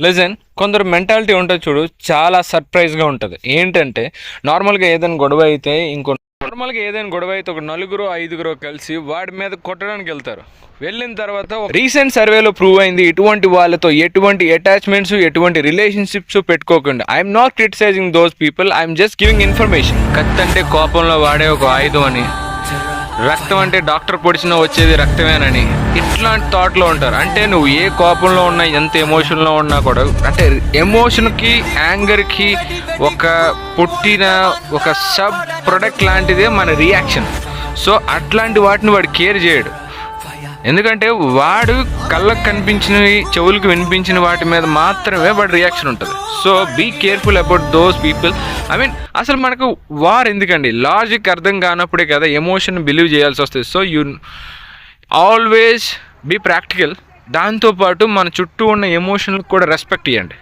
Legion కొందరు mentality ఉంటుంది చూడు, చాలా సర్ప్రైజ్గా ఉంటుంది. ఏంటంటే నార్మల్గా ఏదైనా గొడవ అయితే ఒక నలుగురు ఐదుగురు కలిసి వాడి మీద కొట్టడానికి వెళ్తారు. వెళ్ళిన తర్వాత రీసెంట్ సర్వేలో ప్రూవ్ అయింది, ఇటువంటి వాళ్ళతో ఎటువంటి అటాచ్మెంట్స్ ఎటువంటి రిలేషన్షిప్స్ పెట్టుకోకుండా. I'm not criticising those people, I'm just giving information. కత్తి అంటే కోపంలో వాడే ఒక ఆయుధం అని, రక్తం అంటే డాక్టర్ పొడిచినా వచ్చేది రక్తమేనని, ఇట్లాంటి థాట్లో ఉంటారు. అంటే నువ్వు ఏ కోపంలో ఉన్నా, ఎంత ఎమోషన్లో ఉన్నా కూడా, అంటే ఎమోషన్కి యాంగర్కి ఒక పుట్టిన ఒక సబ్ ప్రొడక్ట్ లాంటిదే మన రియాక్షన్. సో అట్లాంటి వాటిని వాడు కేర్ చేయడు. ఎందుకంటే వాడు కళ్ళకు కనిపించినవి, చెవులకు వినిపించిన వాటి మీద మాత్రమే వాడి రియాక్షన్ ఉంటుంది. So be careful about those people. I mean అసలు మనకు వార్ ఎందుకండి? లాజిక్ అర్థం కానప్పుడే కదా ఎమోషన్ బిలీవ్ చేయాల్సి వస్తుంది. So you always be practical. దాంతోపాటు మన చుట్టూ ఉన్న ఎమోషన్లకు కూడా రెస్పెక్ట్ ఇవ్వండి.